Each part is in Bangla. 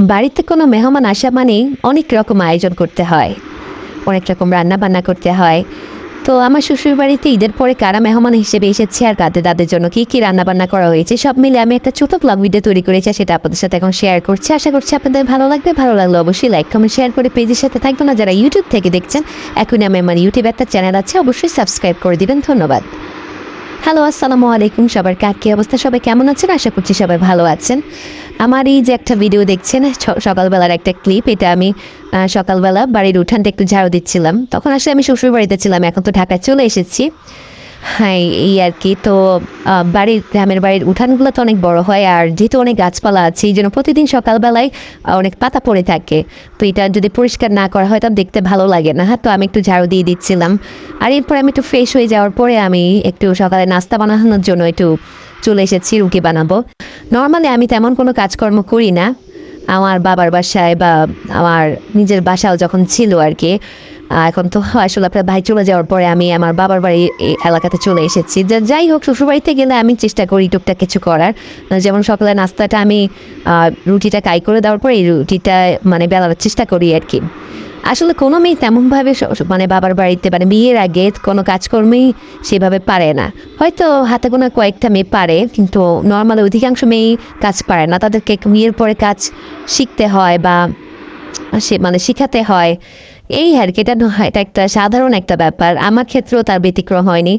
বাড়িতে কোনো মেহমান আসা মানেই অনেক রকম আয়োজন করতে হয়, অনেক রকম রান্না বান্না করতে হয়। তো আমার শ্বশুর বাড়িতে ঈদের পরে কারা মেহমান হিসেবে এসেছে আর কাদের তাদের জন্য কী কী রান্না বান্না করা হয়েছে সব মিলে আমি একটা ছোট ব্লগ ভিডিও তৈরি করেছি, সেটা আপনাদের সাথে এখন শেয়ার করছি। আশা করছি আপনাদের ভালো লাগবে। ভালো লাগলে অবশ্যই লাইক কমেন্ট শেয়ার করে পেজের সাথে থাকবেন না। যারা ইউটিউব থেকে দেখছেন, এখনই আমার ইউটিউব একটা চ্যানেল আছে, অবশ্যই সাবস্ক্রাইব করে দিবেন। ধন্যবাদ। হ্যালো, আসসালামু আলাইকুম। সবার কার কী অবস্থা, সবাই কেমন আছেন? আশা করছি সবাই ভালো আছেন। আমার এই যে একটা ভিডিও দেখছেন, সকালবেলার একটা ক্লিপ, এটা আমি সকালবেলা বাড়ির উঠানটা একটু ঝাড়ু দিচ্ছিলাম। তখন আসলে আমি শ্বশুর বাড়িতে ছিলাম, এখন তো ঢাকায় চলে এসেছি। হ্যাঁ, এই আর কি। তো গ্রামের বাড়ির উঠানগুলো তো অনেক বড় হয়, আর যেহেতু অনেক গাছপালা আছে এই জন্য প্রতিদিন সকালবেলায় অনেক পাতা পড়ে থাকে। তো এটা যদি পরিষ্কার না করা হয় তখন দেখতে ভালো লাগে না। হ্যাঁ, তো আমি একটু ঝাড়ু দিয়ে দিচ্ছিলাম। আর এরপর আমি একটু ফ্রেশ হয়ে যাওয়ার পরে আমি একটু সকালে নাস্তা বানানোর জন্য একটু চলে এসেছি, রুটি বানাবো। নর্মালি আমি তেমন কোনো কাজকর্ম করি না। আমার বাবার বাসায় বা আমার নিজের বাসাও যখন ছিল আর কি, এখন তো আসলে আপনার ভাই চলে যাওয়ার পরে আমি আমার বাবার বাড়ি এই এলাকাতে চলে এসেছি। যাই হোক, শ্বশুরবাড়িতে গেলে আমি চেষ্টা করি টুকটাক কিছু করার। যেমন সকালে নাস্তাটা আমি রুটিটা কাই করে দেওয়ার পরে এই রুটিটা মানে বেলার চেষ্টা করি আর কি। আসলে কোনো মেয়ে তেমনভাবে মানে বাবার বাড়িতে মানে বিয়ের আগে কোনো কাজকর্মই সেভাবে পারে না। হয়তো হাতে গোনা কয়েকটা মেয়ে পারে, কিন্তু নর্মালি অধিকাংশ মেয়েই কাজ পারে না। তাদেরকে বিয়ের পরে কাজ শিখতে হয় বা সে মানে শিখাতে হয়, এই আর কি। এটা একটা সাধারণ একটা ব্যাপার। আমার ক্ষেত্রেও তার ব্যতিক্রম হয়নি।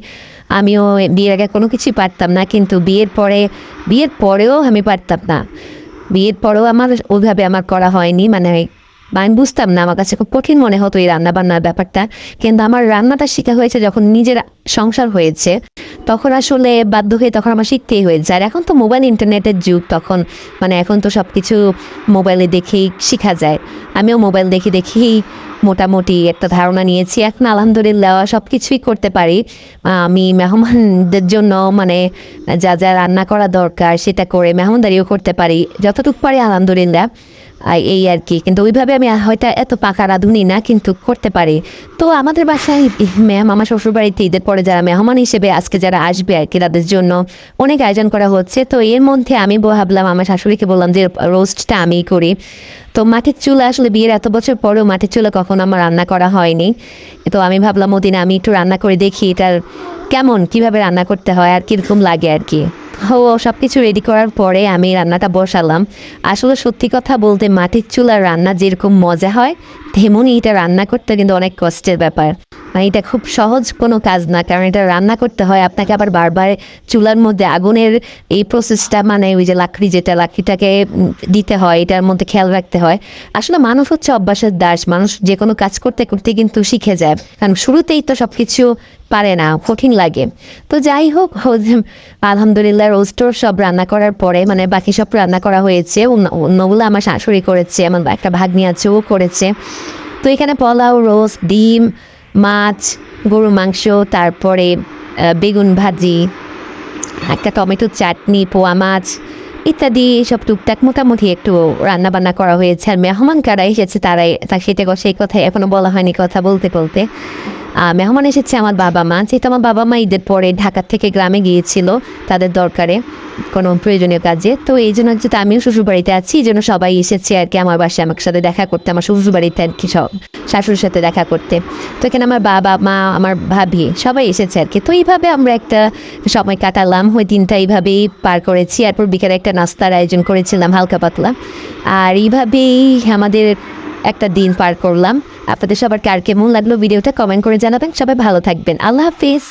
আমিও বিয়ের আগে কোনো কিছুই পারতাম না, কিন্তু বিয়ের পরেও আমি পারতাম না। বিয়ের পরেও আমার ওইভাবে আমার করা হয়নি, মানে আমি বুঝতাম না, আমার কাছে খুব কঠিন মনে হতো এই রান্না বান্নার ব্যাপারটা। কিন্তু আমার রান্নাটা শেখা হয়েছে যখন নিজের সংসার হয়েছে, তখন আসলে বাধ্য হয়ে তখন আমার শিখতেই হয়েছে। আর এখন তো মোবাইল ইন্টারনেটের যুগ, তখন মানে এখন তো সব কিছু মোবাইলে দেখেই শেখা যায়। আমিও মোবাইল দেখে দেখেই মোটামুটি একটা ধারণা নিয়েছি। এখন আলহামদুলিল্লাহ সব কিছুই করতে পারি। আমি মেহমানদের জন্য মানে যা যা রান্না করা দরকার সেটা করে মেহমানদারিও করতে পারি যতটুকু পারি, আলহামদুলিল্লাহ। এই আর কি। কিন্তু ওইভাবে আমি হয়তো এত পাকা রাঁধুনি না, কিন্তু করতে পারি। তো আমাদের বাসায় আমার শ্বশুরবাড়িতে ঈদের পরে যারা মেহমান হিসেবে আজকে যারা আসবে আর কি, তাদের জন্য অনেক আয়োজন করা হচ্ছে। তো এর মধ্যে আমি ভাবলাম, আমার শাশুড়িকে বললাম যে রোস্টটা আমিই করি। তো মাটির চুলা, আসলে বিয়ের এত বছর পরেও মাটির চুলা কখনো আমার রান্না করা হয়নি। তো আমি ভাবলাম ওদিন আমি একটু রান্না করে দেখি এটার কিভাবে রান্না করতে হয় আর কীরকম লাগে আর কি। ও সব কিছু রেডি করার পরে আমি রান্নাটা বসালাম। আসলে সত্যি কথা বলতে মাটির চুলার রান্না যেরকম মজা হয়, তেমনই এটা রান্না করতে কিন্তু অনেক কষ্টের ব্যাপার। মানে এটা খুব সহজ কোনো কাজ না, কারণ এটা রান্না করতে হয় আপনাকে আবার বারবার চুলার মধ্যে আগুনের এই প্রসেসটা, মানে ওই যে লাকড়িটাকে দিতে হয়, এটার মধ্যে খেয়াল রাখতে হয়। আসলে মানুষ হচ্ছে অভ্যাসের দাস, মানুষ যে কোনো কাজ করতে করতে কিন্তু শিখে যায়, কারণ শুরুতেই তো সব কিছু পারে না, কঠিন লাগে। তো যাই হোক, আলহামদুলিল্লাহ রোস্টর সব রান্না করার পরে মানে বাকি সব রান্না করা হয়েছে। অন্যগুলো আমার শাশুড়ি করেছে, আমার একটা ভাগ্নি আছে, ও করেছে। তো এখানে পোলাও, রোস্ট, ডিম, মাছ, গরু মাংস, তারপরে বেগুন ভাজি, একটা টমেটো চাটনি, পোয়া মাছ ইত্যাদি সব টুকটাক মোটামুটি একটু রান্না বান্না করা হয়েছে। আর মেহমান কারা এসেছে সেটা সেই কথাই এখনো বলা হয়নি, কথা বলতে বলতে। মেহমান এসেছে আমার বাবা মা। যেহেতু আমার বাবা মা ঈদের পরে ঢাকা থেকে গ্রামে গিয়েছিল তাদের দরকারে কোনো প্রয়োজনীয় কাজে, তো এই জন্য যেহেতু আমিও শ্বশুরবাড়িতে আছি, এই জন্য সবাই এসেছে আর কি আমার বাসায় আমার সাথে দেখা করতে, আমার শ্বশুরবাড়িতে আর কি সব শাশুড়ির সাথে দেখা করতে। তো এখানে আমার বাবা মা, আমার ভাবি সবাই এসেছে আর কি। তো এইভাবে আমরা একটা সময় কাটালাম, ওই দিনটা এইভাবেই পার করেছি। এরপর বিকেলে একটা নাস্তার আয়োজন করেছিলাম হালকা পাতলা, আর এইভাবেই আমাদের একটা দিন পার করলাম। আপনাদের সবার কার কেমন লাগলো ভিডিওটা কমেন্ট করে জানাবেন। সবাই ভালো থাকবেন। আল্লাহ হাফিজ।